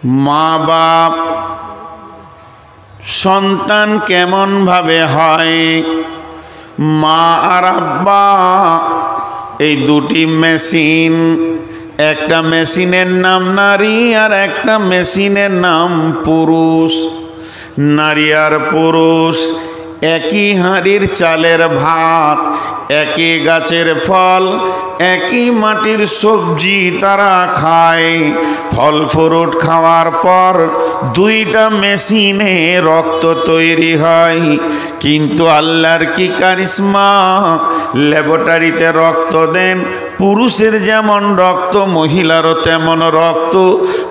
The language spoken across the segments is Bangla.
মা বাপ সন্তান কেমন ভাবে হয়? মা আর আব্বা এই দুটি মেশিন, একটা মেশিনের নাম নারী আর একটা মেশিনের নাম পুরুষ। নারী আর পুরুষ একই হাঁড়ির চালের ভাত, একই গাছের ফল, একই মাটির সবজি তারা খায়। ফল ফ্রুট খাওয়ার পর দুইটা মেশিনে রক্ত তৈরি হয়, কিন্তু আল্লাহর কি কারিশমা, ল্যাবরেটরিতে রক্ত দেন, পুরুষের যেমন রক্ত মহিলারও তেমন রক্ত।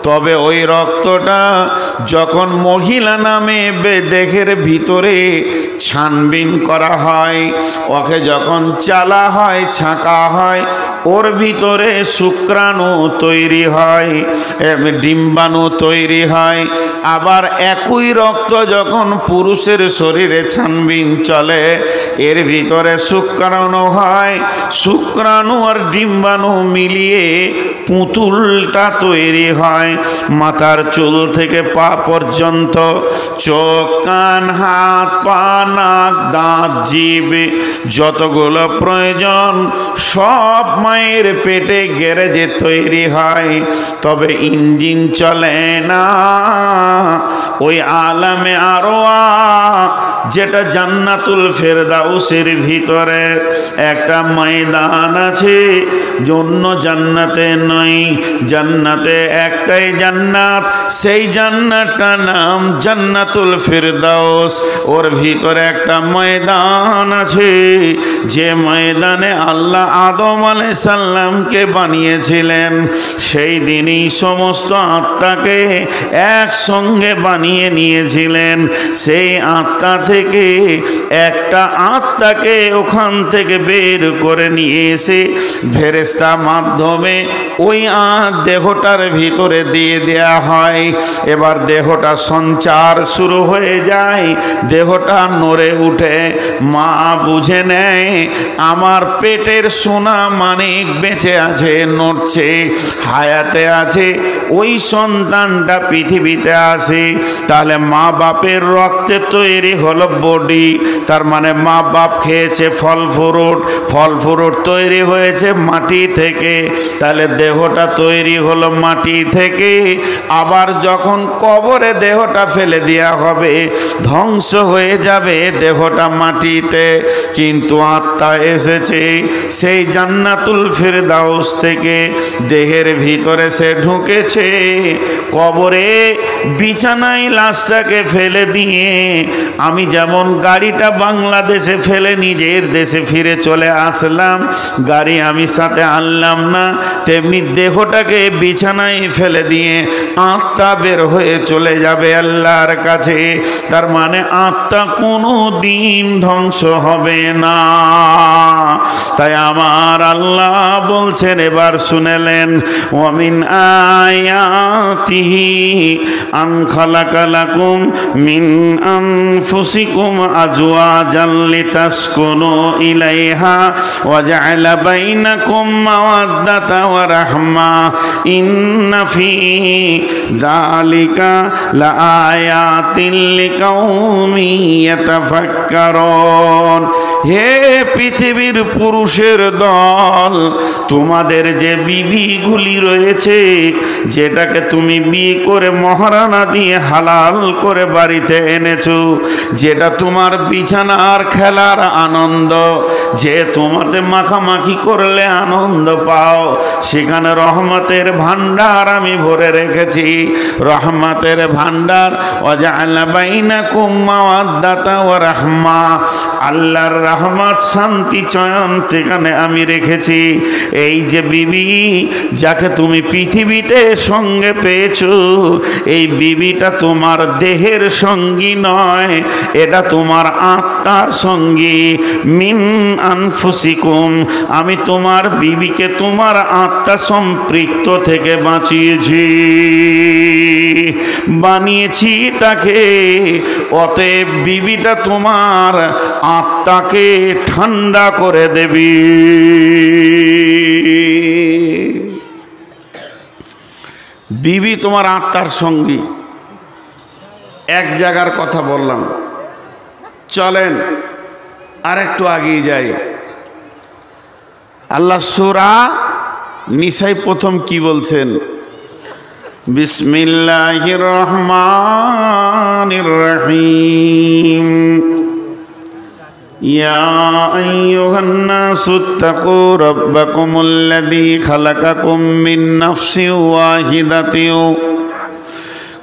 তবে ওই রক্তটা যখন মহিলা নামে দেহের ভিতরে ছানবিন করা হয়, ওকে যখন চালা হয়, ছাঁকা হয়, ওর ভিতরে শুক্রাণু তৈরি হয়, ডিম্বাণু তৈরি হয়। আবার একই রক্ত যখন পুরুষের শরীরে ছানবিন চলে, এর ভিতরে শুক্রাণু হয়। শুক্রাণু আর ডিম্বাণু মিলিয়ে পুতুলটা তৈরি হয়। মাথার চুল থেকে পা পর্যন্ত, চোখ, কান, হাত, পা, নাক, দাঁত, জিভ, যতগুলো প্রয়োজন সব মায়ের পেটে গ্যারেজে তৈরি হয়। তবে ইঞ্জিন চলে না। ওই আলামে আরওয়া, যেটা জান্নাতুল ফেরদাউসের ভিতরে একটা ময়দান আছে, অন্য জান্নাতে নয়, জান্নাতে একটাই জান্নাত, সেই জান্নাতটার নাম জান্নাতুল ফেরদাউস। ওর ভিতরে একটা ময়দান আছে, যে ময়দানে আল্লাহ আদম আলাইহিস সালামকে বানিয়েছিলেন। সেই দিনই সমস্ত আত্মাকে একসঙ্গে বানিয়ে নিয়েছিলেন। সেই আত্মা থেকে একটা আত্মাকে ওখান থেকে বের করে নিয়ে এসে ফেরেশতা মাধ্যমে ওই দেহটার ভিতরে দিয়ে দেয়া হয়। এবার দেহটা সঞ্চার শুরু হয়ে যায়, দেহটা নড়ে উঠে। মা বুঝে নেয় আমার পেটের সোনা মানিক বেঁচে আছে, নড়ছে, হায়াতে আছে, ওই সন্তানটা পৃথিবীতে আসে। তাহলে মা বাপের রক্তে তৈরি হলো বডি, তার মানে মা বাপ খেয়েছে ফল ফ্রুট, ফল ফ্রুট তৈরি হয়েছে মাটি থেকে, তাহলে দেহটা তৈরি হলো মাটি থেকে। আবার যখন কবরে দেহটা ফেলে দেওয়া হবে, ধ্বংস হয়ে যাবে দেহটা মাটিতে, কিন্তু আত্মা এসেছে সেই জান্নাতুল ফেরদাউস থেকে, দেহের ভিতরে সে ঢুকেছে। কবরে বিছানায় লাশটাকে ফেলে দিয়ে আমি যেমন গাড়িটা বাংলাদেশে ফেলে নিজের দেশে ফিরে চলে আসলাম, গাড়ি আমি সাথে আনলাম না, তেমনি দেহটাকে বিছানায় ফেলে দিয়ে আত্মা বের হয়ে চলে যাবে আল্লাহর কাছে। তার মানে আত্মা কোনো দিন ধ্বংস হবে না। তাই আমার আল্লাহ বলছেন, এবার শুনেলেন, ওয়ামিন আয়াতিহি আন খালাকা লাকুম মিন আনফুসিকুম আজওয়াজাল লিতাসকুনু ইলাইহা ওয়া জাআলা বাইনাকুম মাওয়াদ্দাতা ওয়া রাহমা ইন্না ফি যালিকা লাআয়াতিন লিকাউমিন ইয়াতাফাক্কারুন। হে পৃথিবীর পুরুষের দল, তোমাদের যে বিবিগুলি রয়েছে, যেটাকে তুমি বিয়ে করে মহারানা দিয়ে হালাল করে বাড়িতে এনেছো, যেটা তোমার বিছানার খেলার আনন্দ, যে তোমাতে মাখামাখি করলে আনন্দ পাও, সেখানে রহমতের ভান্ডার আমি ভরে রেখেছি। রহমতের ভান্ডার, ওয়াজআলা বাইনাকুম মাওয়াদ্দাতা ওয়া রাহমা, আল্লাহর রহমত, শান্তি, চয়ন সেখানে আমি রেখেছি। এই যে বিবি, যাকে তুমি পৃথিবীতে সঙ্গে পেয়েছো, এই বিবিটা তোমার দেহের সঙ্গী নয়, এটা তোমার আত্মার সঙ্গী। মিন আনফুসিকুম, আমি তোমার বিবিকে তোমার আত্মা সম্পৃক্ত থেকে বানিয়েছি তাকে। অতএব বিবিটা তোমার আত্মাকে ঠান্ডা করে দেবে। বিবি তোমার আত্মার সঙ্গী। এক জায়গার কথা বললাম, চলেন আর একটু আগিয়ে যাই। আল্লাহ সূরা নিসায় প্রথম কি বলছেন? বিসমিল্লাহির রহমানির রহিম। ইয়া আইয়ুহান নাসু তাকু রাব্বাকুমুল্লাযী খালাকাকুম মিন নাফসিন ওয়াহিদাতিন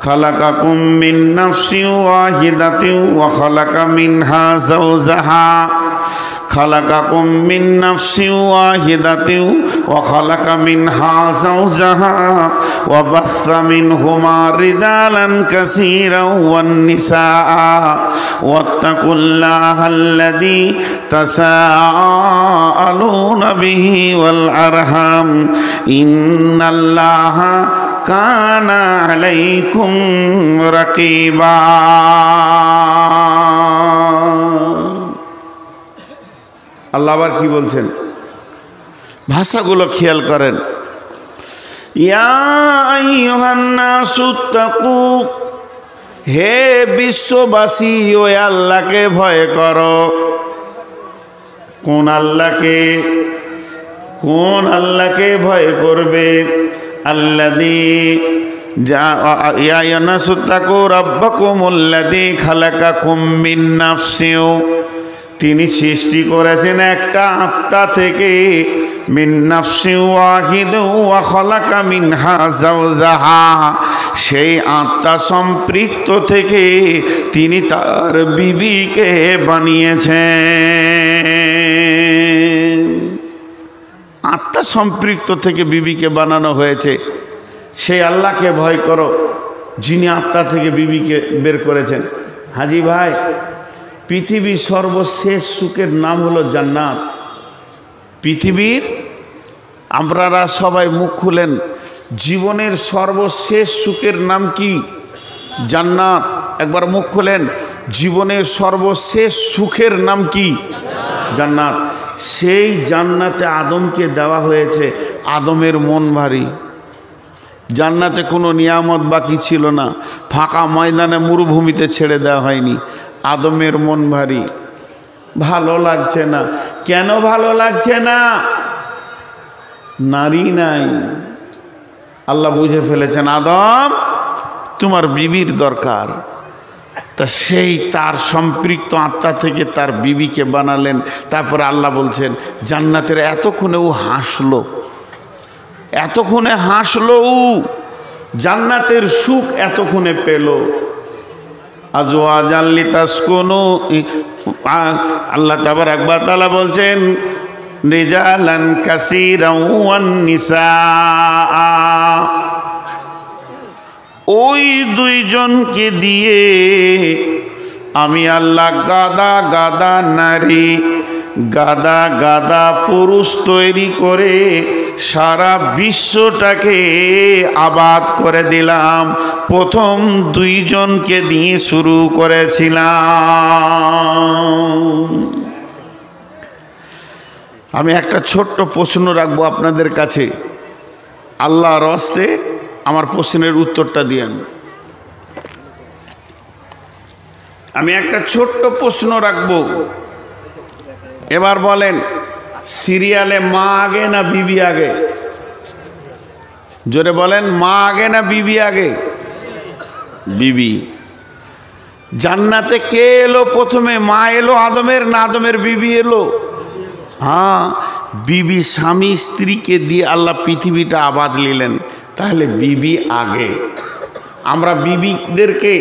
خلقكم من نفس واحدة وخلق منها زوجها خلقكم من نفس واحدة وخلق منها زوجها وبث منهما رجالا كثيرا والنساء واتقوا الله الذي تساءلون به والأرحام إن الله كان عليكم رقيبا। আল্লাহ আবার কি বলছেন? ভাষাগুলো খেয়াল করেন। ইয়া আইয়ুহান নাসু তাকু, হে বিশ্ববাসী ওই আল্লাহকে ভয় করো। কোন আল্লাহকে? কোন আল্লাহকে ভয় করবে? আল্লাযী ইয়া আইয়ুহান নাসু তাকু রাব্বাকুমুল্লাযী খালাকাকুম মিন নাফসিন, তিনি সৃষ্টি করেছেন একটা আত্মা থেকে। মিন নাফসিন ওয়াহিদা ওয়া খালাকা মিনহা যাওজাহা, সেই আত্মা সম্পৃক্ত থেকে তিনি তার বিবিকে বানিয়েছেন। আত্মা সম্পৃক্ত থেকে বিবিকে বানানো হয়েছে। সেই আল্লাহকে ভয় করো যিনি আত্মা থেকে বিবিকে বের করেছেন। হাজি ভাই, পৃথিবীর সর্বশেষ সুখের নাম হলো জান্নাত। পৃথিবীর, আপনারা সবাই মুখ খুলেন, জীবনের সর্বশেষ সুখের নাম কি? জান্নাত। একবার মুখ খুলেন, জীবনের সর্বশেষ সুখের নাম কি? জান্নাত। সেই জান্নাতে আদমকে দেওয়া হয়েছে। আদমের মন ভারী। জান্নাতে কোনো নিয়ামত বাকি ছিল না, ফাঁকা ময়দানে মরুভূমিতে ছেড়ে দেওয়া হয়নি। আদমের মন ভারী, ভালো লাগছে না। কেন ভালো লাগছে না? নারী নাই। আল্লাহ বুঝে ফেলেছেন আদম তোমার বিবির দরকার। তা সেই তার সম্পৃক্ত আত্মা থেকে তার বিবিকে বানালেন। তারপরে আল্লাহ বলছেন জান্নাতের এতক্ষণে ও হাসলো, এতক্ষণে হাসলো, জান্নাতের সুখ এতক্ষণে পেল। আজওয়াজান লিতাসকুনু, আল্লাহ তাবারাক ওয়া তাআলা বলছেন রিজালান কাসীরান ওয়ান নিসা, ওই দুইজনকে দিয়ে আমি আল্লাহ গাদা গাদা নারী, গাদা গাদা পুরুষ তৈরি করে সারা বিশ্বটাকে আবাদ করে দিলাম। প্রথম দুইজনকে দিয়ে শুরু করেছিলাম। আমি একটা ছোট্ট প্রশ্ন রাখবো আপনাদের কাছে, আল্লাহর হস্তে আমার প্রশ্নের উত্তরটা দিয়েন। আমি একটা ছোট্ট প্রশ্ন রাখবো, এবার বলেন সিরিয়ালে মা আগে না বিবি আগে? জোরে বলেন, মা আগে না বিবি আগে? বিবি। জান্নাতে কে এলো প্রথমে? মা এলো আদমের না আদমের বিবি এলো? হ্যাঁ, বিবি স্বামী স্ত্রীকে দিয়ে আল্লাহ পৃথিবীটা আবাদ নিলেন, তাহলে বিবি আগে। আমরা বিবিদেরকে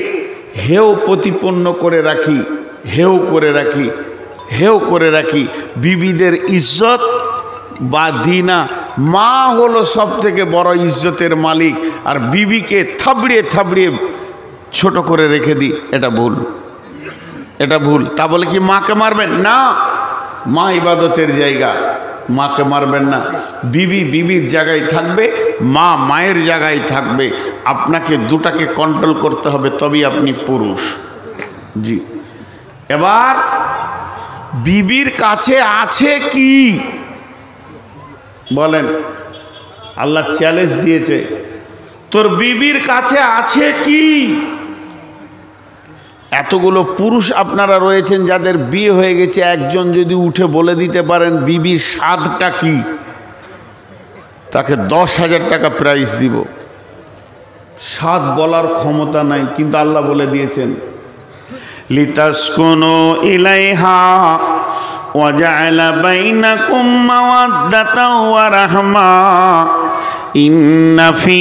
হেও প্রতিপন্ন করে রাখি, হেও করে রাখি, হেও করে রাখি। বিবিদের ইজ্জত বা দিনা, মা হলো সব থেকে বড় ইজ্জতের মালিক, আর বিবিকে থাবড়িয়ে থাবড়িয়ে ছোট করে রেখে দিই, এটা ভুল, এটা ভুল। তা বলে কি মাকে মারবেন না? মা ইবাদতের জায়গা, মাকে মারবেন না। বিবি বিবির জায়গায় থাকবে, মা মায়ের জায়গায় থাকবে। আপনাকে দুটাকে কন্ট্রোল করতে হবে, তবেই আপনি পুরুষ। জি, এবার বিবির কাছে আছে কি বলেন? আল্লাহ চ্যালেঞ্জ দিয়েছে, তোর বিবির কাছে আছে কি? এতগুলো পুরুষ আপনারা রয়েছেন যাদের বিয়ে হয়ে গেছে, একজন যদি উঠে বলে দিতে পারেন বিবির স্বাদটা কি, তাকে 10,000 টাকা প্রাইজ দিব। স্বাদ বলার ক্ষমতা নাই, কিন্তু আল্লাহ বলে দিয়েছেন লিতাসকুনু ইলাইহা ওয়া জাআলা বাইনাকুম মাওয়াদ্দাতাও ওয়া রাহমা ইন্না ফি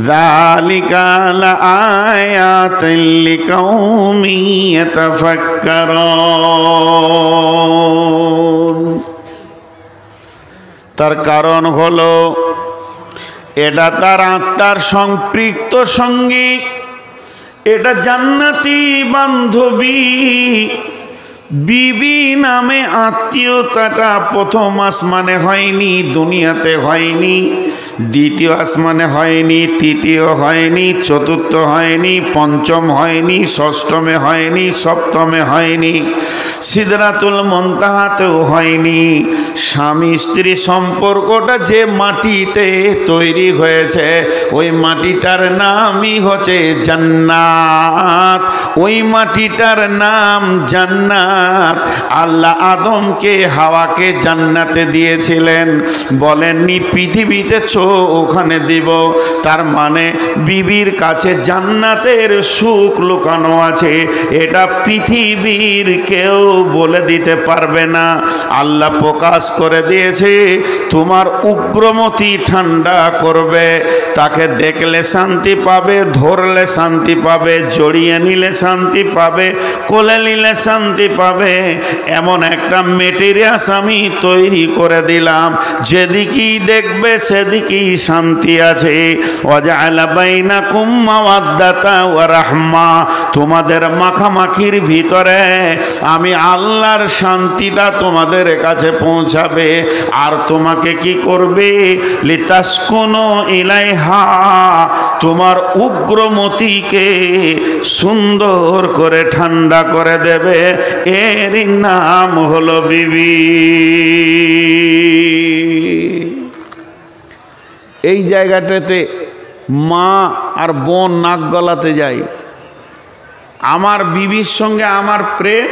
যালিকা লাআয়াতিন লিকাউমিন ইয়াতাফাক্কারুন। তার কারণ হলো এটা তার আত্মার সম্পৃক্ত সঙ্গী, এটা জান্নাতি বান্ধবী। বিবি নামে আত্মীয়তাটা প্রথম আসমানে হয়নি, দুনিয়াতে হয়নি, দ্বিতীয় আসমানে হয়নি, তৃতীয় হয়নি, চতুর্থ হয়নি, পঞ্চম হয়নি, ষষ্ঠমে হয়নি, সপ্তমে হয়নি, সিদরাতুল মুনতাহাতেও হয়নি। স্বামী স্ত্রী সম্পর্কটা যে মাটিতে তৈরি হয়েছে ওই মাটিটার নামই হচ্ছে জান্নাত। ওই মাটিটার নাম জান্নাত। আল্লাহ আদমকে হাওয়াকে জান্নাতে দিয়েছিলেন, বলেননি পৃথিবীতে ওখানে দিব। তার মানে বিবির কাছে জান্নাতের সুখ লুকানো আছে, এটা পৃথিবীর কেউ বলে দিতে পারবে না। আল্লাহ প্রকাশ করে দিয়েছে তোমার উগ্রমতি ঠান্ডা করবে, তাকে দেখলে শান্তি পাবে, ধরলে শান্তি পাবে, জড়িয়ে নিলে শান্তি পাবে, কোলে নিলে শান্তি পাবে, এমন একটা মেটেরিয়াস আমি তৈরি করে দিলাম যেদিকেই দেখবে সেদিকেই শান্তি আছে। ওয়াজআলা বাইনাকুম মাওয়াদ্দাতা ওয়া রাহমা, তোমাদের মাখামাখির ভিতরে আমি আল্লাহর শান্তিটা তোমাদের কাছে পৌঁছাবে। আর তোমাকে কি করবে? লিতাসকুনু ইলাইহা, তোমার উগ্রমতিকে সুন্দর করে ঠান্ডা করে দেবে। এর নাম হলো বিবি। এই জায়গাটাতে মা আর বোন নাক গলাতে যায়। আমার বিবির সঙ্গে আমার প্রেম,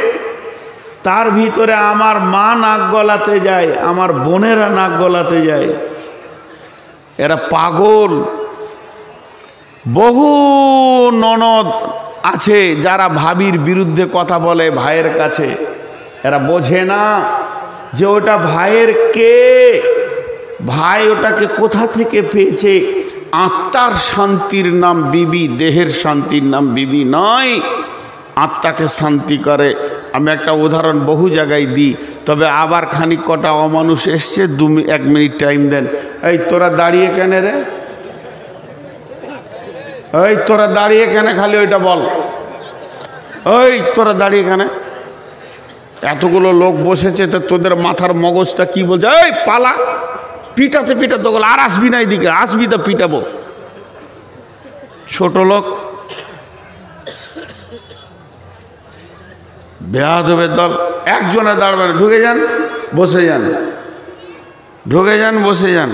তার ভিতরে আমার মা নাক গলাতে যায়, আমার বোনেরা নাক গলাতে যায়। এরা পাগল। বহু ননদ আছে যারা ভাবির বিরুদ্ধে কথা বলে ভাইয়ের কাছে, এরা বোঝে না যে ওটা ভাইয়ের কে, ভাই ওটাকে কোথা থেকে পেয়েছে। আত্মার শান্তির নাম বিবি, দেহের শান্তির নাম বিবি নয়। আত্মাকে শান্তি করে। আমি একটা উদাহরণ বহু জায়গায় দিই, তবে আবার খানিক কটা অমানুষ এসছে, 1 মিনিট টাইম দেন। এই তোরা দাঁড়িয়ে কেন রে? এই তোরা দাঁড়িয়ে কেন? খালি ওইটা বল। এই তোরা দাঁড়িয়ে কেন? এতগুলো লোক বসেছে, তো তোদের মাথার মগজটা কি বলছে? এই পালা, পিটাতে পিটাতে গেল, আর আসবি না এদিকে, আসবি তো পিটাবো। ছোট লোক, বেয়াদবের দল। একজনে দাঁড়াবেন, ঢুকে যান, বসে যান, ঢুকে যান, বসে যান।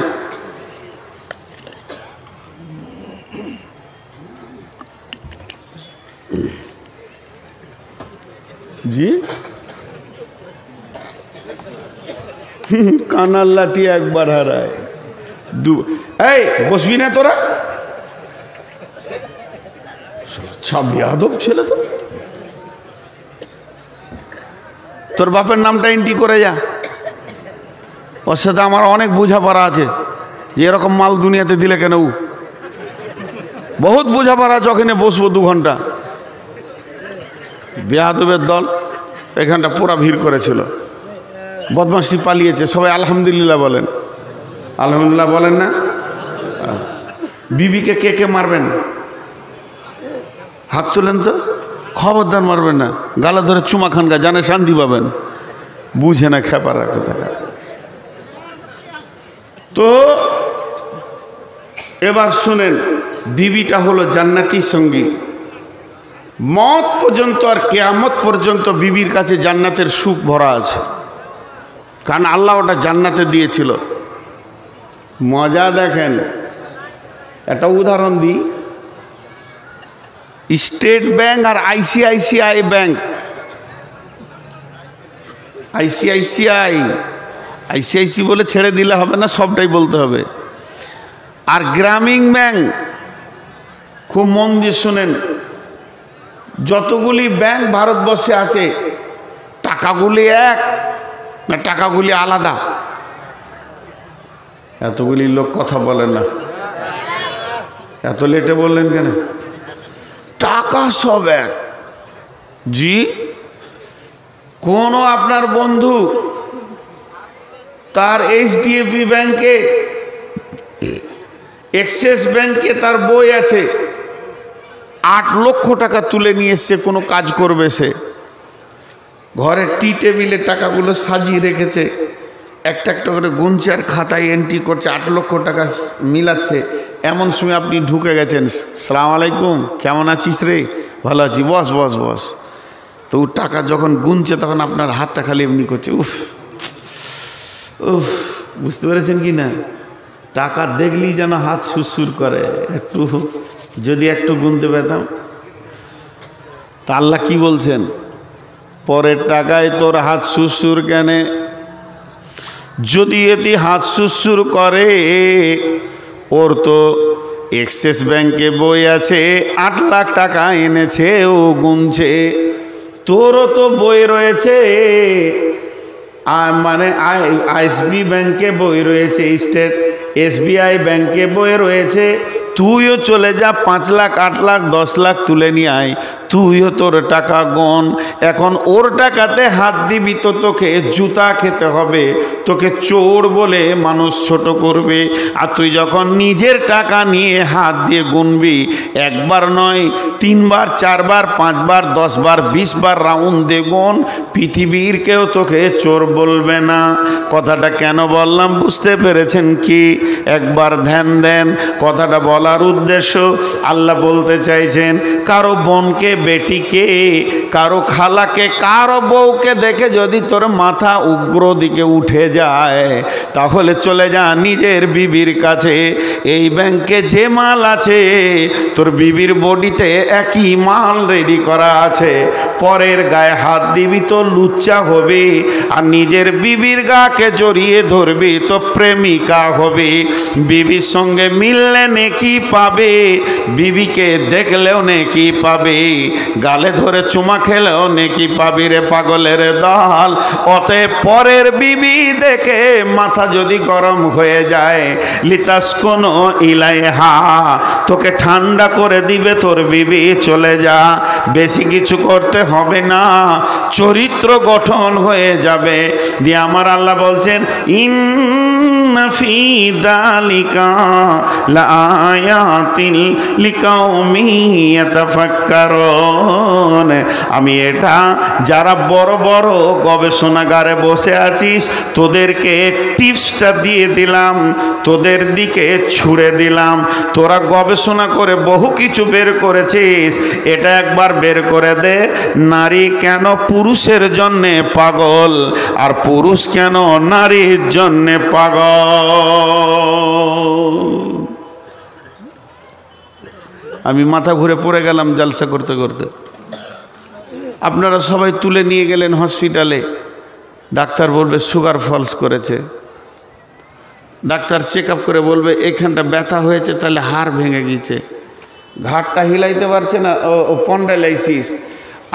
জি, কানার লাঠি একবার হারায়, এই বসবি না তোরা? সব বেয়াদব ছেলে তো। তোর বাপের নামটা এন্ট্রি করে যা, ওর সাথে আমার অনেক বোঝাপড়া আছে যে এরকম মাল দুনিয়াতে দিলে কেন। বহুত বোঝাপড়া আছে, ওখানে বসবো 2 ঘন্টা। বেয়াদবের দল এখানটা পুরা ভিড় করেছিল, বদমাশটি পালিয়েছে। সবাই আলহামদুলিল্লাহ বলেন, আলহামদুলিল্লাহ বলেন না? বিবিকে কে কে মারবেন? হাত তুলেন তো। খবরদার মারবেন না, গালা ধরে চুমা খানগা, জানে শান্তি পাবেন। বুঝে না খেপারা কোথাকার। তো এবার শুনেন, বিবিটা হলো জান্নাতি সঙ্গী। মত পর্যন্ত আর কিয়ামত পর্যন্ত বিবির কাছে জান্নাতের সুখ ভরা আছে, কারণ আল্লাহ ওটা জান্নাতে দিয়েছিল। মজা দেখেন, একটা উদাহরণ দিই, স্টেট ব্যাংক আর আইসিআইসিআই ব্যাংক, আইসিআইসি বলে ছেড়ে দিলে হবে না, সবটাই বলতে হবে। আর গ্রামীণ ব্যাংক, খুব মন দিয়ে শোনেন, যতগুলি ব্যাংক ভারতবর্ষে আছে টাকাগুলি এক না টাকাগুলি আলাদা? এতগুলি লোক কথা বলেন না, এত লেটে বললেন কেন? টাকা সব এক। জি, কোনো আপনার বন্ধু তার এইচডিএফসি ব্যাংকে, এক্সিস ব্যাংকে তার বই আছে, 8 লক্ষ টাকা তুলে নিয়ে এসছে, কোনো কাজ করবে সে, ঘরের টি টেবিলে টাকাগুলো সাজিয়ে রেখেছে, একটা একটা করে গুনছে আর খাতায় এন্ট্রি করছে, 8 লক্ষ টাকা মিলাচ্ছে। এমন সময় আপনি ঢুকে গেছেন, সালাম আলাইকুম, কেমন আছিস রে? ভালো আছি, বস বস বস। তো টাকা যখন গুনছে তখন আপনার হাতটা খালি এমনি করছে, উফ উফ, বুঝতে পেরেছেন কি না? টাকা দেখলেই যেন হাত সুরসুর করে, একটু যদি একটু গুনতে পেতাম। তা আল্লাহ কি বলছেন? পরের টাকায় তোর হাত সুরসুর কেন? যদি এটি হাত সুরসুর করে, ওর তো এক্সিস ব্যাংকে বই আছে, 8 লাখ টাকা এনেছে, ও গুনছে। তোরও তো বই রয়েছে, মানে আইএসবি ব্যাংকে বই রয়েছে, স্টেট এসবিআই ব্যাংকে বই রয়েছে। তুইও চলে যা, 5 লাখ 8 লাখ 10 লাখ তুলে নিয়ে আয়, তুইও তোর টাকা গণ। এখন ওর টাকাতে হাত দিবি তো তোকে জুতা খেতে হবে, তোকে চোর বলে মানুষ ছোট করবে। আর তুই যখন নিজের টাকা নিয়ে হাত দিয়ে গুনবি, একবার নয় 3 বার 4 বার 5 বার 10 বার 20 বার রাউন্ড দিয়ে গুন, পৃথিবীর কেউ তোকে চোর বলবে না। কথাটা কেন বললাম বুঝতে পেরেছেন কি? একবার ধ্যান দেন। কথাটা বলার উদ্দেশ্য, আল্লাহ বলতে চাইছেন, কারো বোনকে, বেটিকে, কারো খালাকে, কারো বউকে দেখে যদি তোর মাথা উগ্র দিকে উঠে যায়, তাহলে চলে যা নিজের বিবির কাছে। এই ব্যাংকে যে মাল আছে, তোর বিবির বডিতে একই মাল রেডি করা আছে। পরের গায়ে হাত দিবি তো লুচ্চা হবে, আর নিজের বিবির গাকে জড়িয়ে ধরবি তো প্রেমিকা হবে। বিবির সঙ্গে মিললে নেকি পাবে, বিবিকে দেখলেও নেকি পাবে, গালে ধরে চুমা খেলেও নেকি পাবি রে পাগলের দল। অতএব পরের বিবি দেখে মাথা যদি গরম হয়ে যায়, লিতাস কোনো ইলাইহা, তোকে ঠান্ডা করে দিবে তোর বিবি, চলে যা। বেশি কিছু করতে হবে না, চরিত্র গঠন হয়ে যাবে। দিয়ে আমার আল্লাহ বলছেন, ইন্না ফি যালিকা লাআয়াতিন লিকাউমিন ইয়াতাফাক্কারুন। আমি এটা যারা বড় বড় গবেষণাগারে বসে আছিস, তোদেরকে টিপসটা দিয়ে দিলাম, তোদের দিকে ছুড়ে দিলাম। তোরা গবেষণা করে বহু কিছু বের করেছিস, এটা একবার বের করে দে, নারী কেন পুরুষের জন্যে পাগল, আর পুরুষ কেন নারীর জন্যে পাগল। আমি মাথা ঘুরে পড়ে গেলাম জালসা করতে করতে। আপনারা সবাই তুলে নিয়ে গেলেন হসপিটালে, ডাক্তার বলবে সুগার ফলস করেছে। ডাক্তার চেক আপ করে বলবে এখানটা ব্যথা হয়েছে, তাহলে হাড় ভেঙে গিয়েছে, ঘাটটা হিলাইতে পারছে না, ও পন্ডালাইসিস।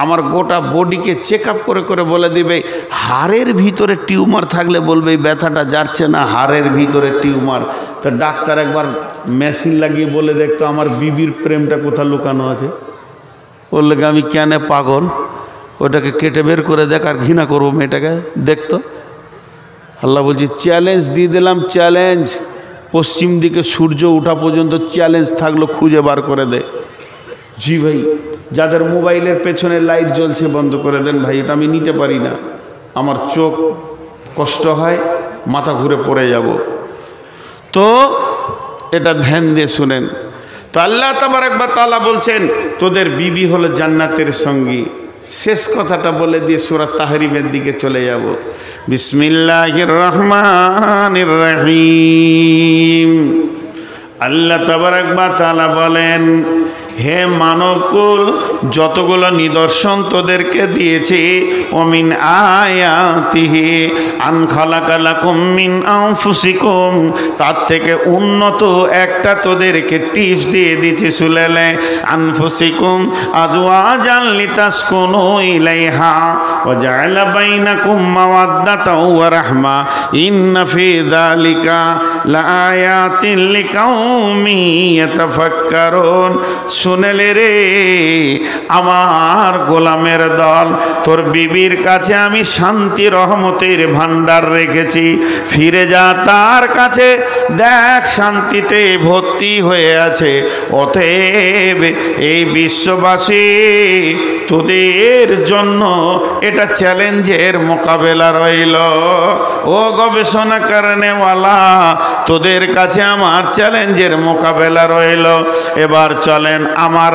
আমার গোটা বডিকে চেক আপ করে করে বলে দিবে, হাড়ের ভিতরে টিউমার থাকলে বলবে এই ব্যথাটা যাচ্ছে না, হাড়ের ভিতরে টিউমার। তো ডাক্তার একবার মেশিন লাগিয়ে বলে দেখতো আমার বিবির প্রেমটা কোথা লুকানো আছে। বললে আমি কেন পাগল, ওটাকে কেটে বের করে দেখ, আর ঘৃণা করবো মেয়েটাকে, দেখতো। আল্লাহ বলছি চ্যালেঞ্জ দিয়ে দিলাম, চ্যালেঞ্জ। পশ্চিম দিকে সূর্য ওঠা পর্যন্ত চ্যালেঞ্জ থাকলো, খুঁজে বার করে দে। জি ভাই, যাদের মোবাইলের পেছনে লাইট জ্বলছে বন্ধ করে দেন ভাই, এটা আমি নিতে পারি না, আমার চোখ কষ্ট হয়, মাথা ঘুরে পড়ে যাব। তো এটা ধ্যান দিয়ে শুনেন। তো আল্লাহ তাবারক ওয়া তাআলা বলছেন তোদের বিবি হলো জান্নাতের সঙ্গী। শেষ কথাটা বলে দিয়ে সূরা তাহরিমের দিকে চলে যাব। বিসমিল্লাহির রহমানির রহিম। আল্লাহ তাবারক ওয়া তাআলা বলেন, হে মানবকুল, যতগুলো নিদর্শন তোদেরকে দিয়েছি, ওমিন আয়াতিহি আন খালাকা লাকুম মিন আনফুসিকুম, তার থেকে উন্নত একটা তোদেরকে টিপস দিয়ে দিয়েছি। সুলেলে আনফুসিকুম আজওয়াজান লিতাসকুনু ইলাইহা ওয়া জাআলা বাইনাকুম মাওয়াদ্দাতাও ওয়া রাহমা ইন্না ফি যালিকা লাআয়াতিন লিকাউমিন ইয়াতাফাক্কারুন। শুনেলে রে আমার গোলামের দল, তোর বিবির কাছে আমি শান্তি রহমতের ভান্ডার রেখেছি, ফিরে যা তার কাছে, দেখ শান্তিতে ভর্তি হয়ে আছে। অতএব এই বিশ্ববাসী তোদের জন্য এটা চ্যালেঞ্জের মোকাবেলা রইল। ও গবেষণা করেনেওয়ালা, তোদের কাছে আমার চ্যালেঞ্জের মোকাবেলা রইল। এবার চলেন, আমার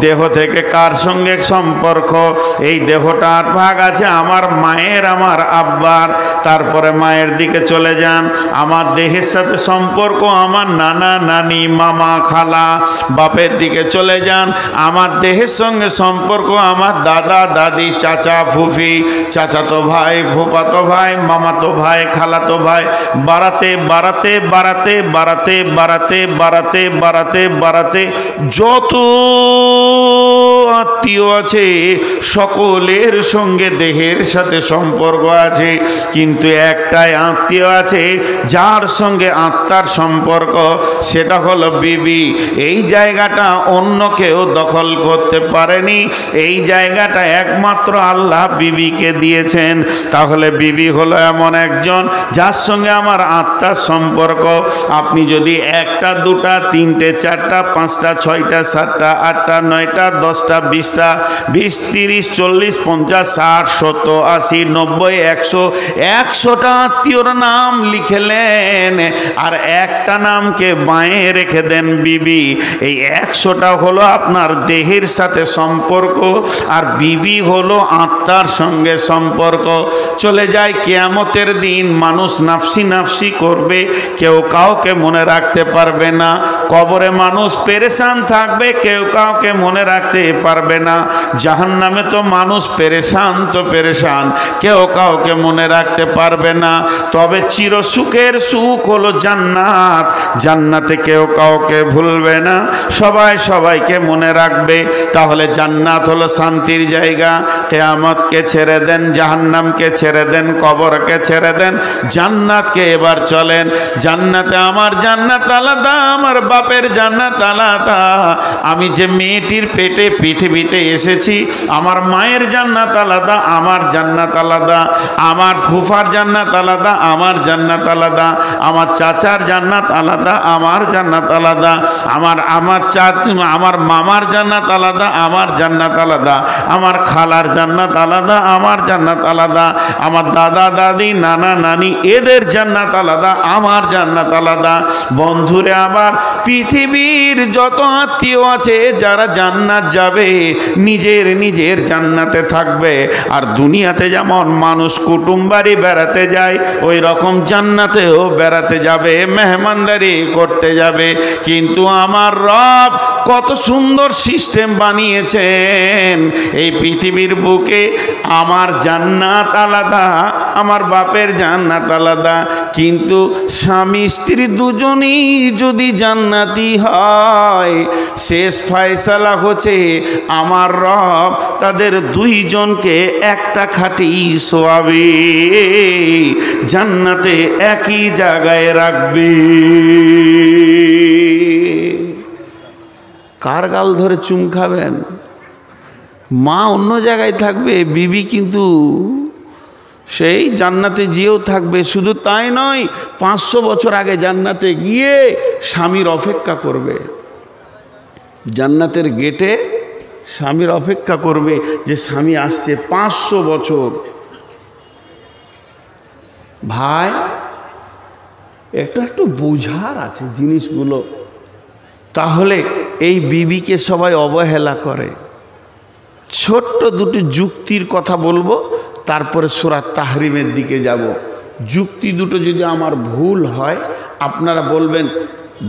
দেহ থেকে কার সঙ্গে সম্পর্ক? এই দেহটা 8 ভাগ আছে, আমার মায়ের, আমার আব্বার। তারপরে মায়ের দিকে চলে যান, আমার দেহের সাথে সম্পর্ক আমার নানা নানি মামা খালা। বাপের দিকে চলে যান, আমার দেহের সঙ্গে সম্পর্ক আমার দাদা দাদি চাচা ফুফি, চাচাতো ভাই ফুফাতো ভাই মামাতো ভাই খালাতো ভাই। বাড়াতে বাড়াতে বাড়াতে বাড়াতে বাড়াতে বাড়াতে বাড়াতে বাড়াতে যত আত্মীয় আছে সকলের সঙ্গে দেহের সাথে সম্পর্ক আছে, কিন্তু একটাই আত্মীয় আছে যার সঙ্গে আত্মার সম্পর্ক, সেটা হলো বিবি। এই জায়গাটা অন্য কেউ দখল করতে পারেনি, এই জায়গাটা একমাত্র আল্লাহ বিবিকে দিয়েছেন। তাহলে বিবি হলো এমন একজন যার সঙ্গে আমার আত্মার সম্পর্ক। আপনি যদি 1টা 2টা 3টে 4টা 5টা 6টা 7টা 8টা 9টা 10টা 20টা 20 30 40 50 60 70 80 90 100 100টা আত্মীয়র নাম লিখলেন, আর একটা নামকে বাঁয়ে রেখে দেন বিবি। এই 100টা হলো আপনার দেহের সাথে সম্পর্ক, আর বিবি হলো আত্মার সঙ্গে সম্পর্ক। চলে যায় কিয়ামতের দিন, মানুষ নাফসি নাফসি করবে, কেউ কাউকে মনে রাখতে পারবে না। কবরে মানুষ পেরেশান থাকবে, কেউ কাউকে মনে রাখতে পারবে না। জাহান্নামে তো মানুষ পেরেশান তো পেরেশান, কেউ কাউকে মনে রাখতে পারবে না। তবে চিরসুখের সুখ হলো জান্নাত, জান্নাতে কেউ কাউকে ভুলবে না, সবাই সবাইকে মনে রাখবে। তাহলে জান্নাত হলো শান্তির জায়গা। কিয়ামতকে ছেড়ে দেন, জাহান্নামকে ছেড়ে দেন, কবরকে ছেড়ে দেন, জান্নাতকে এবার চলেন। জান্নাতে আমার জান্নাত আলাদা, আমার বাপের জান্নাত আলাদা। আমি যে মেয়েটির পেটে পৃথিবীতে এসেছি, আমার মায়ের জান্নাত আলাদা, আমার জান্নাত আলাদা। আমার ফুফার জান্নাত আলাদা, আমার জান্নাত আলাদা। আমার চাচার জান্নাত আলাদা, আমার জান্নাত আলাদা। আমার মামার জান্নাত আলাদা, আমার জান্নাত আলাদা। আমার খালার জান্নাত আলাদা, আমার জান্নাত আলাদা। আমার দাদা দাদি নানা নানি এদের জান্নাত আলাদা, আমার জান্নাত আলাদা। বন্ধুরে, আবার পৃথিবীর যত আত্মীয় আছে যারা জান্নাত যাবে, নিজের নিজের জান্নাতে থাকবে। আর দুনিয়াতে যেমন মানুষ কুটুম বাড়ি বেড়াতে যায়, ওই রকম জান্নাতেও বেড়াতে যাবে, মেহমানদারি করতে যাবে। কিন্তু আমার রব কত সুন্দর সিস্টেম বানিয়েছেন। এই পৃথিবীর বুকে আমার জান্নাত আলাদা, আমার বাপের জান্নাত আলাদা, কিন্তু স্বামী স্ত্রী দুজনই যদি জান্নাতি হয়, শেষ ফয়সালা হচ্ছে আমার রব তাদের দুইজনকে একটা খাটি শোয়াবে, জান্নাতে একই জায়গায় রাখবে। কার গাল ধরে চুম খাবেন? মা অন্য জায়গায় থাকবে, বিবি কিন্তু সেই জান্নাতে গিয়েও থাকবে। শুধু তাই নয়, 500 বছর আগে জান্নাতে গিয়ে স্বামীর অপেক্ষা করবে। জান্নাতের গেটে স্বামীর অপেক্ষা করবে যে স্বামী আসছে। 500 বছর। ভাই, একটু বোঝার আছে জিনিসগুলো। তাহলে এই বিবিকে সবাই অবহেলা করে। ছোট্ট দুটো যুক্তির কথা বলবো, তারপরে সূরা তাহরিমের দিকে যাব। যুক্তি দুটো যদি আমার ভুল হয় আপনারা বলবেন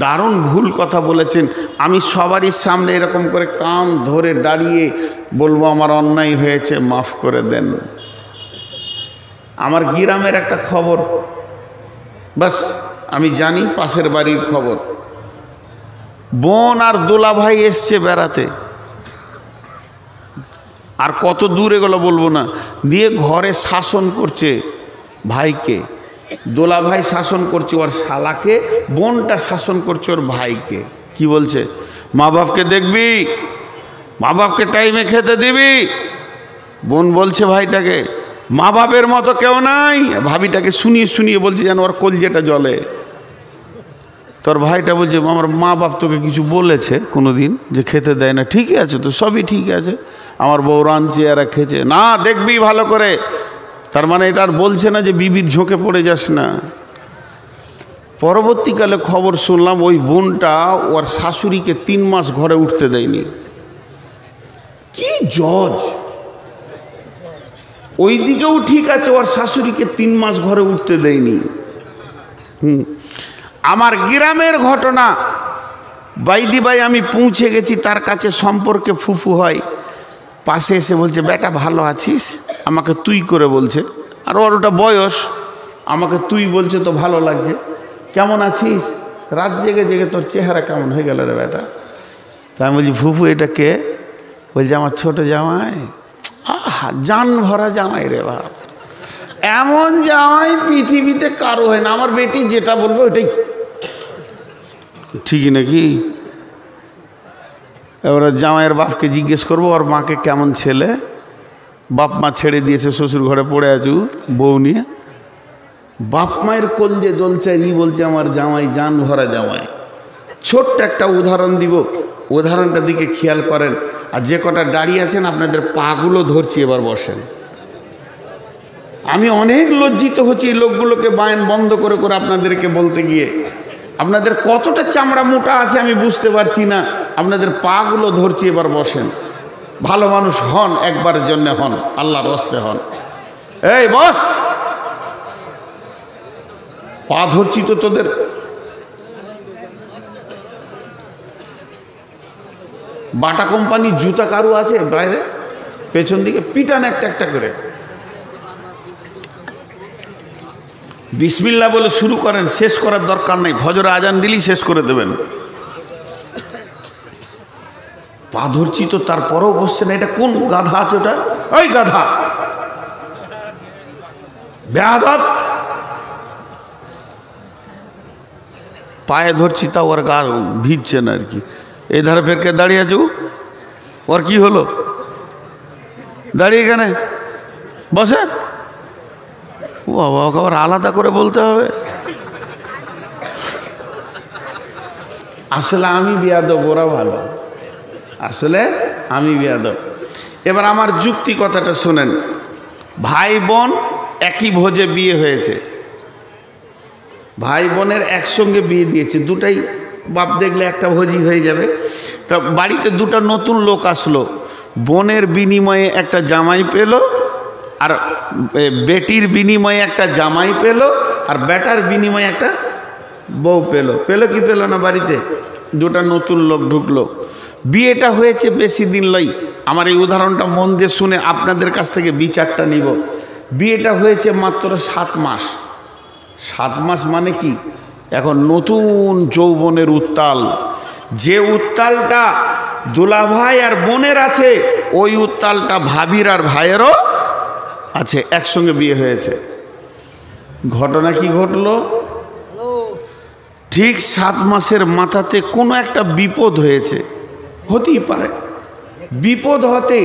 দারুণ ভুল কথা বলেছেন। আমি সবারই সামনে এরকম করে কান ধরে দাঁড়িয়ে বলবো আমার অন্যায় হয়েছে, মাফ করে দেন। আমার গ্রামের একটা খবর, বাস আমি জানি পাশের বাড়ির খবর। বোন আর দোলা ভাই এসছে বেড়াতে, আর কত দূরে গেল বলবো না, দিয়ে ঘরে শাসন করছে ভাইকে। দোলা ভাই শাসন করছে ওর শালাকে, বোনটা শাসন করছে ওর ভাইকে। কি বলছে? মা বাপকে দেখবি, মা বাপকে টাইমে খেতে দিবি। বোন বলছে ভাইটাকে, মা বাপের মতো কেউ নাই। ভাবিটাকে শুনিয়ে শুনিয়ে বলছে যেন ওর কলজেটা জ্বলে। তোর ভাইটা বলছে আমার মা বাপ তোকে কিছু বলেছে কোনো দিন যে খেতে দেয় না? ঠিকই আছে তো, সবই ঠিক আছে, আমার বউ রাঁধছে এরা খেয়েছে না, দেখবি ভালো করে। তার মানে এটা আর বলছে না যে বিবির ঝোঁকে পড়ে যাস না। পরবর্তীকালে খবর শুনলাম ওই বোনটা ওর শাশুড়িকে 3 মাস ঘরে উঠতে দেয়নি। কি জজ! ওই দিকেও ঠিক আছে, ওর শাশুড়িকে 3 মাস ঘরে উঠতে দেয়নি। আমার গ্রামের ঘটনা, বাইদি ভাই আমি পৌঁছে গেছি তার কাছে, সম্পর্কে ফুফু হয়, পাশে এসে বলছে বেটা ভালো আছিস? আমাকে তুই করে বলছে, আর ওর ওটা বয়স, আমাকে তুই বলছে তো ভালো লাগছে। কেমন আছিস? রাত জেগে জেগে তোর চেহারা কেমন হয়ে গেল রে বেটা। তা আমি বলছি ফুফু এটা কে? বলছে আমার ছোট জামাই। আহা, জান ভরা জামাই রে বাপ, এমন জামাই পৃথিবীতে কারো হয় না। আমার বেটি যেটা বলবে ওইটাই ঠিকই নাকি? এবার জামাইয়ের বাপকে জিজ্ঞেস করবো ওর মাকে কেমন ছেলে। বাপ মা ছেড়ে দিয়েছে, শ্বশুর ঘরে পড়ে আছু বউ নিয়ে। বাপ মায়ের কলজে জ্বলছে, আর ই বলছে আমার জামাই জান ভরা জামাই। ছোট্ট একটা উদাহরণ দিব, উদাহরণটা দিকে খেয়াল করেন। আর যে কটা দাঁড়িয়ে আছেন আপনাদের পাগুলো ধরছি, এবার বসেন। আমি অনেক লজ্জিত হচ্ছি এই লোকগুলোকে বায়ন বন্ধ করে করে আপনাদেরকে বলতে গিয়ে। আপনাদের কতটা চামড়া মোটা আছে আমি বুঝতে পারছি না। আপনাদের পাগুলো ধরছি, এবার বসেন। ভালো মানুষ হন, একবারের জন্য হন, আল্লাহর রাস্তে হন। এই বস, পা ধরছি তো তোদের। বাটা কোম্পানির জুতা কারু আছে বাইরে পেছন দিকে, পিটান একটা একটা করে। বিসমিল্লাহ বলে শুরু করেন, শেষ করার দরকার নেই, ফজরে আজান দিলেই শেষ করে দেবেন। পা ধরছি তো তারপরেও বসছে না। এটা কোন গাধা আছে ওটা? ওই গাধা বেয়াদব, পায়ে ধরছি তা ওর গা ভিজছে না আর কি। এই ধারে ফেরকে দাঁড়িয়ে আছো, ওর কি হলো? দাঁড়িয়ে কেন? বসে। ও বাবা, ওকে আবার আলাদা করে বলতে হবে। আসলে আমি বেয়াদব, ওরা ভালো। আসলে আমি বেয়াদব। এবার আমার যুক্তি কথাটা শোনেন। ভাই বোন একই ভোজে বিয়ে হয়েছে, ভাই বোনের একসঙ্গে বিয়ে দিয়েছে, দুটাই বাপ দেখলে একটা ভোজই হয়ে যাবে। তা বাড়িতে দুটো নতুন লোক আসলো, বোনের বিনিময়ে একটা জামাই পেল, আর বেটির বিনিময়ে একটা জামাই পেল, আর বেটার বিনিময়ে একটা বউ পেল। পেল কি পেল না? বাড়িতে দুটা নতুন লোক ঢুকলো। বিয়েটা হয়েছে বেশি দিন লই। আমার এই উদাহরণটা মন দিয়ে শুনে আপনাদের কাছ থেকে বিচারটা নিব। বিয়েটা হয়েছে মাত্র 7 মাস। 7 মাস মানে কি? এখন নতুন যৌবনের উত্তাল, যে উত্তালটা দুলাভাই আর বোনের আছে, ওই উত্তালটা ভাবির আর ভাইয়েরও আছে। একসঙ্গে বিয়ে হয়েছে। ঘটনা কি ঘটলো? ঠিক 7 মাসের মাথাতে কোনো একটা বিপদ হয়েছে, হতেই পারে। বিপদ হতে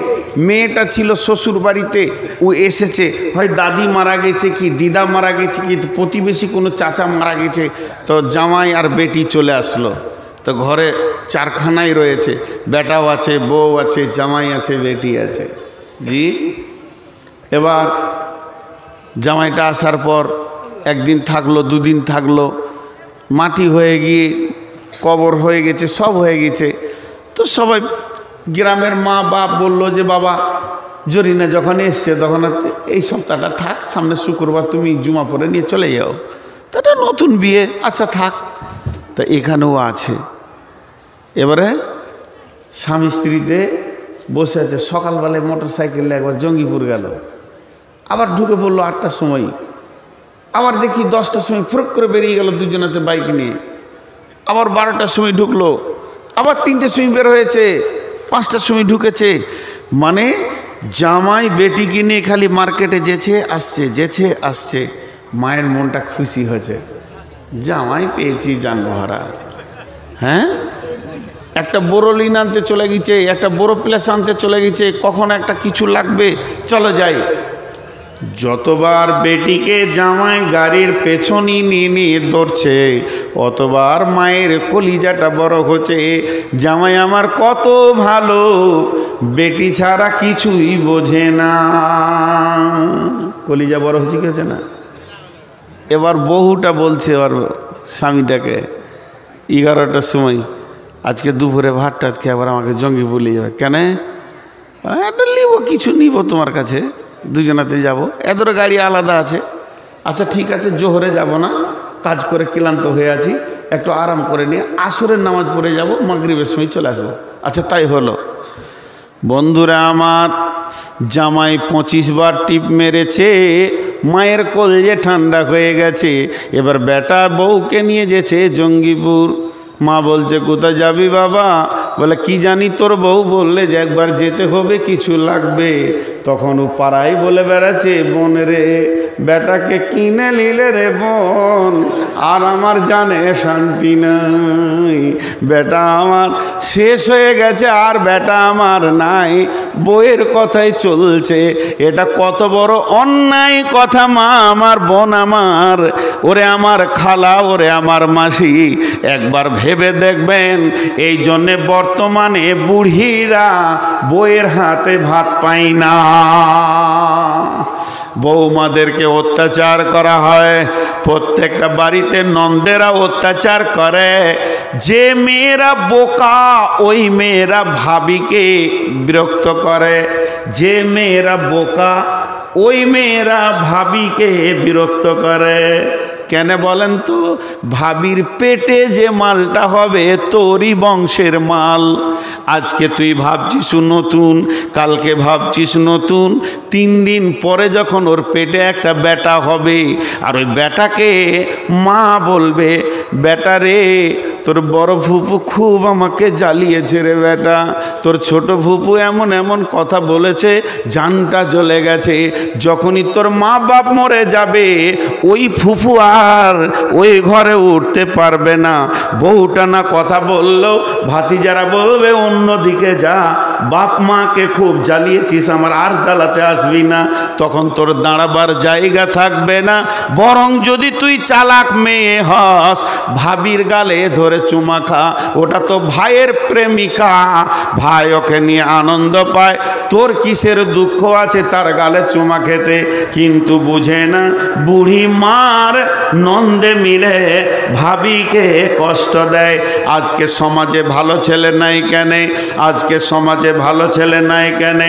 মেয়েটা ছিল শ্বশুর বাড়িতে, ও এসেছে, হয় দাদি মারা গেছে কি দিদা মারা গেছে কি প্রতিবেশী কোনো চাচা মারা গেছে, তো জামাই আর বেটি চলে আসলো। তো ঘরে 4খানাই রয়েছে, বেটাও আছে, বউ আছে, জামাই আছে, বেটি আছে। জি, এবার জামাইটা আসার পর একদিন থাকলো, 2 দিন থাকলো, মাটি হয়ে গিয়ে কবর হয়ে গেছে, সব হয়ে গেছে। তো সবাই গ্রামের মা বাপ বলল যে বাবা জরিনা যখন এসছে তখন এই সপ্তাহটা থাক, সামনে শুক্রবার তুমি জুমা পরে নিয়ে চলে যাও। তো এটা নতুন বিয়ে, আচ্ছা থাক। তা এখানেও আছে। এবারে স্বামী স্ত্রীতে বসে আছে, সকালবেলায় মোটর সাইকেলে একবার জঙ্গিপুর গেল, আবার ঢুকে পড়লো 8টার সময়, আবার দেখি 10টার সময় ফুরুক করে বেরিয়ে গেল দুজনাতে বাইক নিয়ে, আবার 12টার সময় ঢুকলো, আবার 3টের সময় বের হয়েছে, 5টার সময় ঢুকেছে। মানে জামাই বেটিকে নিয়ে খালি মার্কেটে যেছে আসছে। মায়ের মনটা খুশি হয়েছে, জামাই পেয়েছি জানভরা। হ্যাঁ, একটা বড় লিন আনতে চলে গেছে, একটা বড় প্লেস আনতে চলে গেছে, কখন একটা কিছু লাগবে, চলো যাই। যতবার বেটিকে জামাই গাড়ির পেছনই নিয়ে দৌড়ছে, অতবার মায়ের কলিজাটা বড় হচ্ছে, জামাই আমার কত ভালো, বেটি ছাড়া কিছুই বোঝে না। কলিজা বড় হচ্ছে, কি হচ্ছে না? এবার বহুটা বলছে ওর স্বামীটাকে 11টার সময়, আজকে দুপুরে ভাত টাত খেয়ে আবার আমাকে জঙ্গি বলে যাবে কেন? একটা নিব, কিছু নিব তোমার কাছে, দুজনাতে যাব, এদের গাড়ি আলাদা আছে। আচ্ছা ঠিক আছে, জোহরে যাব না, কাজ করে ক্লান্ত হয়ে আছি, একটু আরাম করে নিয়ে আসরের নামাজ পড়ে যাব, মাগরিবের সময় চলে আসবো। আচ্ছা তাই হলো। বন্ধুরা আমার, জামাই 25 বার টিপ মেরেছে, মায়ের কলজে ঠান্ডা হয়ে গেছে। এবার বেটা বউকে নিয়ে যেছে জঙ্গিপুর। মা বলছে কোথায় যাবি বাবা? বলে কি জানি, তোর বউ বললে যে একবার যেতে হবে, কিছু লাগবে। তখন ও পাড়ায় বলে বেড়াচ্ছে, বোন রে বেটাকে কিনে নিলে রে বোন, আর আমার জানে শান্তি নাই, বেটা আমার শেষ হয়ে গেছে, আর বেটা আমার নাই, বউয়ের কথাই চলছে। এটা কত বড় অন্যায় কথা মা আমার, বোন আমার, ওরে আমার খালা, ওরে আমার মাসি, একবার ভেবে দেখবেন। এই জন্যে বর্তমানে বুড়িরা বউয়ের হাতে ভাত পায় না, বৌমাদেরকে অত্যাচার করা হয়। প্রত্যেকটা বাড়িতে নন্দেরা অত্যাচার করে। যে মেয়েরা বোকা, ওই মেয়েরা ভাবিকে বিরক্ত করে। যে মেয়েরা বোকা, ওই মেয়েরা ভাবিকে বিরক্ত করে। কেন বলেন তো? ভাবির পেটে যে মালটা হবে তোরই বংশের মাল। আজকে তুই ভাবছিস নতুন, কালকে ভাবছিস নতুন, 3 দিন পরে যখন ওর পেটে একটা বেটা হবে, আর ওই বেটাকে মা বলবে, বেটা রে তোর বড় ফুপু খুব আমাকে জ্বালিয়েছে রে বেটা, তোর ছোট ফুপু এমন এমন কথা বলেছে, জানটা জ্বলে গেছে। যখনই তোর মা বাপ মরে যাবে, ওই ফুফু আর ওই ঘরে উঠতে পারবে না। বউটা না কথা বললো, ভাতিজারা বলবে অন্যদিকে যা, বাপ মাকে খুব জ্বালিয়েছিস, আমার আর জ্বালাতে আসবি না। তখন তোর দাঁড়াবার জায়গা থাকবে না। বরং যদি তুই চালাক মেয়ে হস, ভাবির গালে ধরে চুমা খা, ওটা তো ভাইয়ের প্রেমিকা, ভাই ওকে নিয়ে আনন্দ পায়, তোর কিসের দুঃখ আছে তার গালে চুমা খেতে? কিন্তু বুঝে না, বুড়ি মার নন্দে মিলে ভাবিকে কষ্ট দেয়। আজকে সমাজে ভালো ছেলে নাই কেন? আজকে সমাজে ভালো ছেলে নাই কেন?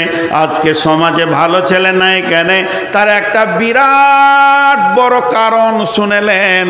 আজকে সমাজে ভালো ছেলে নাই কেন? তার একটা বিরাট বড় কারণ শুনেলেন।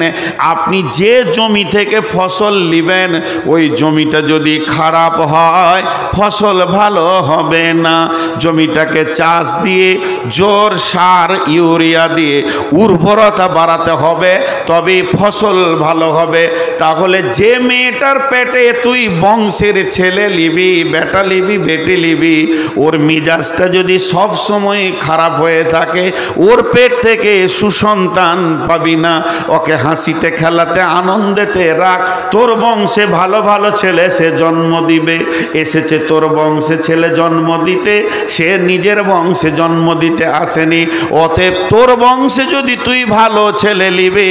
আপনি যে জমি থেকে ফসল নেবেন, ওই জমিটা যদি খারাপ হয়, ফসল ভালো হবে না। জমিটাকে চাষ দিয়ে, জোর সার ইউরিয়া দিয়ে উর্বরতা বাড়াতে হবে, তবে ফসল ভালো হবে। তাহলে যে মেয়েটার পেটে তুই বংশের ছেলে লিবি, বেটা লিবি, বেটি লিবি, ওর মিজাজটা যদি সব সময় খারাপ হয়ে থাকে, ওর পেট থেকে সুসন্তান পাবি না। ওকে হাসিতে খেলাতে আনন্দেতে রাখ। তোর বংশে ভালো ভালো ছেলে সে জন্ম দিবে। এসেছে তোর বংশে ছেলে জন্ম দিতে, সে নিজের বংশে জন্ম দিতে আসেনি। অতএব তোর বংশে যদি তুই ভালো ছেলে নিবি,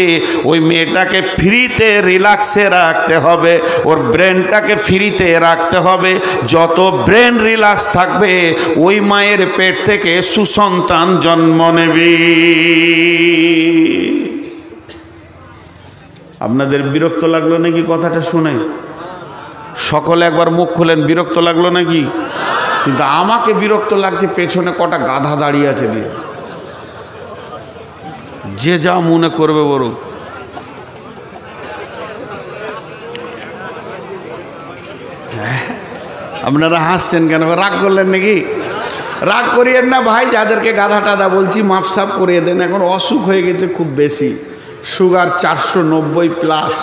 ওই মেয়েটাকে ফ্রিতে রিল্যাক্সে রাখতে হবে, ওর ব্রেনটাকে ফ্রিতে রাখতে হবে। যত ব্রেন রিল্যাক্স থাকবে, ওই মায়ের পেট থেকে সুসন্তান জন্ম নেবে। আপনাদের বিরক্ত লাগলো নাকি কথাটা শুনে? সকলে একবার মুখ খোলেন, বিরক্ত লাগলো নাকি? কিন্তু আমাকে বিরক্ত লাগছে, পেছনে কটা গাধা দাঁড়িয়ে আছে দিয়ে। যে যা মনে করবে বড়। আপনারা হাসছেন কেন? রাগ করলেন নাকি? রাগ করিয়েন না ভাই, যাদেরকে গাধা টাধা বলছি মাফ সাফ করিয়ে দেন। এখন অসুখ হয়ে গেছে খুব বেশি, সুগার 490+।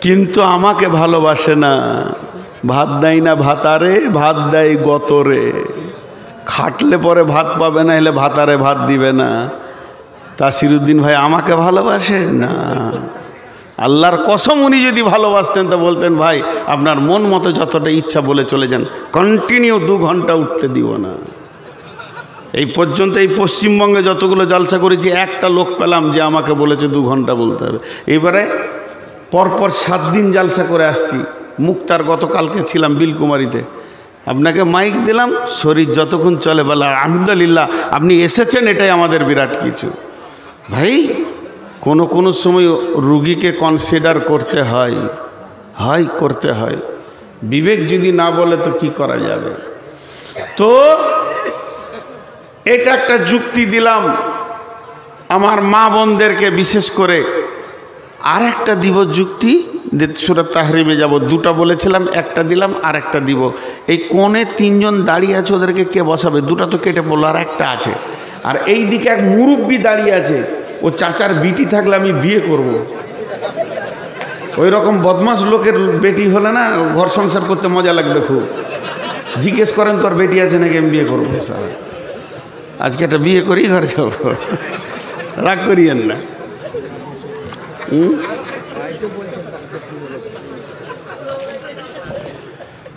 কিন্তু আমাকে ভালোবাসে না। ভাত দেয় না ভাতারে, ভাত দেয় গতরে। খাটলে পরে ভাত পাবে না, এলে ভাতারে ভাত দিবে না। তাসিরুদ্দিন ভাই আমাকে ভালোবাসে না। আল্লাহর কসম, উনি যদি ভালোবাসতেন তো বলতেন ভাই আপনার মন মতো যতটা ইচ্ছা বলে চলে যান, কন্টিনিউ 2 ঘন্টা উঠতে দিব না। এই পর্যন্ত এই পশ্চিমবঙ্গে যতগুলো জলসা করেছি একটা লোক পেলাম যে আমাকে বলেছে 2 ঘন্টা বলতে হবে। এবারে পরপর 7 দিন জলসা করে আসছি। মুক্তার গতকালকে ছিলাম বিলকুমারিতে, আপনাকে মাইক দিলাম, শরীর যতক্ষণ চলে বলে আলহামদুলিল্লাহ আপনি এসেছেন, এটাই আমাদের বিরাট কিছু। ভাই কোনো সময় রুগীকে কনসিডার করতে হয়, করতে হয়। বিবেক যদি না বলে তো কি করা যাবে? তো এটা একটা যুক্তি দিলাম আমার মা বোনদেরকে বিশেষ করে। আর একটা দিব যুক্তি, সূরা তাহরিমে যাব। 2টা বলেছিলাম, একটা দিলাম, আর একটা দিব। এই কোণে 3 জন দাঁড়িয়ে আছে, ওদেরকে কে বসাবে? 2টা তো কেটে পড়লো, আর একটা আছে। আর এই দিকে এক মুরব্বি দাঁড়িয়ে আছে, ও চাচার বিটি থাকলে আমি বিয়ে করব। ওই রকম বদমাস লোকের বেটি হলে না ঘর সংসার করতে মজা লাগবে খুব। জিজ্ঞেস করেন তোর বেটি আছে নাকি, আমি বিয়ে করবো। স্যার আজকে একটা বিয়ে করি, ঘরে যাব। রাগ করিয়েন না।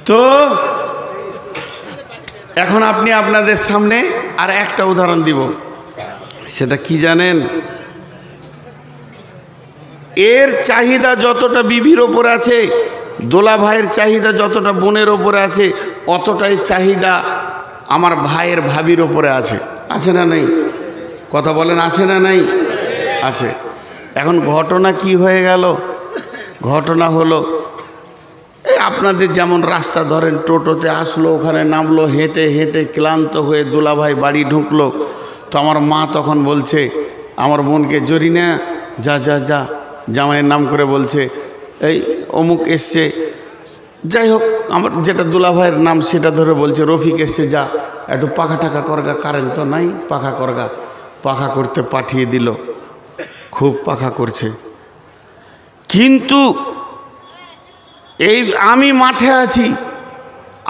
তো এখন আপনি আপনাদের সামনে আর একটা উদাহরণ দিব। সেটা কি জানেন? এর চাহিদা যতটা বিবির ওপরে আছে, দোলা ভাইয়ের চাহিদা যতটা বোনের ওপরে আছে, অতটাই চাহিদা আমার ভাইয়ের ভাবির ওপরে আছে। আছে না নেই? কথা বলেন, আছে না নাই? আছে। এখন ঘটনা কি হয়ে গেল? ঘটনা হলো এই আপনাদের যেমন রাস্তা ধরেন, টোটোতে আসলো, ওখানে নামলো, হেঁটে হেঁটে ক্লান্ত হয়ে দুলাভাই বাড়ি ঢুকলো। তো আমার মা তখন বলছে আমার বোনকে, জরিনা যা যা যা, জামাইয়ের নাম করে বলছে, এই অমুক এসছে। যাই হোক, আমার যেটা দুলাভাইয়ের নাম সেটা ধরে বলছে, রফিক এসছে, যা একটু পাখা টাকা করগা, কারেন্ট তো নাই, পাখা করগা। পাখা করতে পাঠিয়ে দিল, খুব পাখা করছে। কিন্তু এই আমি মাঠে আছি,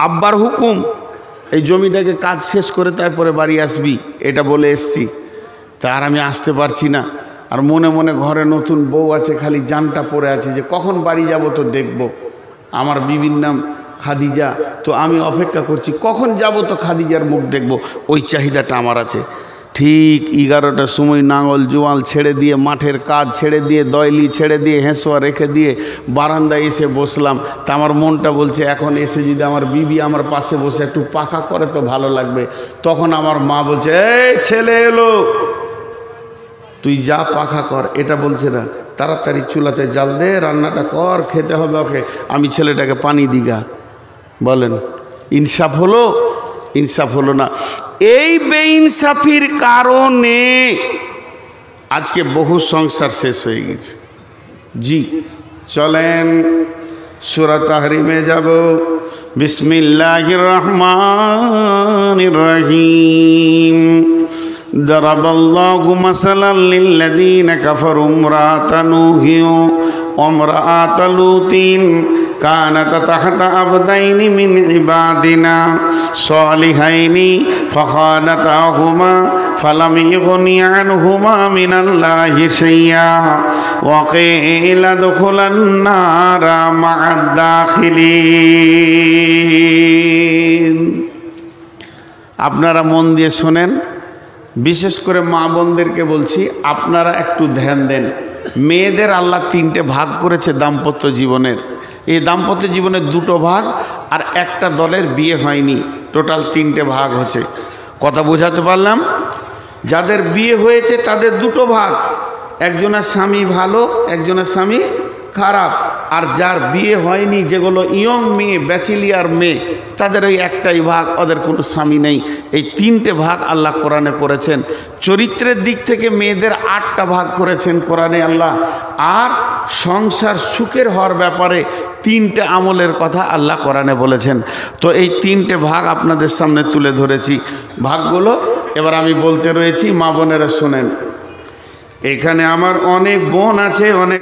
আব্বার হুকুম এই জমিটাকে কাজ শেষ করে তারপরে বাড়ি আসবি, এটা বলে এসছি। তার আমি আসতে পারছি না। আর মনে মনে ঘরে নতুন বউ আছে, খালি জানটা পড়ে আছে যে কখন বাড়ি যাব তো দেখব। আমার বিবির নাম খাদিজা, তো আমি অপেক্ষা করছি কখন যাব তো খাদিজার মুখ দেখব। ওই চাহিদাটা আমার আছে। ঠিক 11টার সময় নাঙল জোয়াল ছেড়ে দিয়ে, মাঠের কাজ ছেড়ে দিয়ে, দয়লি ছেড়ে দিয়ে, হেঁসোয়া রেখে দিয়ে বারান্দায় এসে বসলাম। তা আমার মনটা বলছে এখন এসে যদি আমার বিবি আমার পাশে বসে একটু পাখা করে তো ভালো লাগবে। তখন আমার মা বলছে, এই ছেলে এলো, তুই যা পাখা কর। এটা বলছে না, তাড়াতাড়ি চুলাতে জাল দে, রান্নাটা কর, খেতে হবে ওকে। আমি ছেলেটাকে পানি দিগা। বলেন ইনসাফ হলো? ইনসাফ হলো না। এই বেইনসাফির কারণে আজকে বহু সংসার শেষ হয়ে গেছে। জি চলেন সূরা তাহরিমে যাব। বিসমিল্লাহির রহমানির রহিম। দারাবাল্লাহু মাসালান লিল্লাযীনা কাফারু ইমরাআতা নূহিন ওয়া ইমরাআতা লূতিন কানাতা তাহতা আবদাইনি মিন ইবাদিনা সালিহাইনি ফাখানাতাহুমা ফালাম ইগনি আনহুমা মিনাল্লাহি শাইয়্যা ওয়া কিলা দুখুলান নারা মা'আদ দাখিলিন। আপনারা মন দিয়ে শোনেন, বিশেষ করে মা বোনদেরকে বলছি, আপনারা একটু ধ্যান দেন। মেয়েদের আল্লাহ 3টে ভাগ করেছে দাম্পত্য জীবনের। এই দাম্পত্য জীবনের 2টো ভাগ, আর একটা দলের বিয়ে হয়নি। টোটাল 3টে ভাগ হচ্ছে। কথা বোঝাতে পারলাম? যাদের বিয়ে হয়েছে তাদের 2টো ভাগ, একজনের স্বামী ভালো, একজনের স্বামী খারাপ। আর যার বিয়ে হয়নি, যেগুলো ইয়ং মেয়ে, ব্যাচেলিয়ার মেয়ে, তাদের ওই একটাই ভাগ, ওদের কোনো স্বামী নেই। এই 3টে ভাগ আল্লাহ কোরআনে করেছেন। চরিত্রের দিক থেকে মেয়েদের 8টা ভাগ করেছেন কোরআনে আল্লাহ। আর সংসার সুখের হওয়ার ব্যাপারে 3টে আমলের কথা আল্লাহ কোরআনে বলেছেন। তো এই 3টে ভাগ আপনাদের সামনে তুলে ধরেছি। ভাগগুলো এবার আমি বলতে রয়েছি, মা বোনেরা শোনেন। এখানে আমার অনেক বোন আছে, অনেক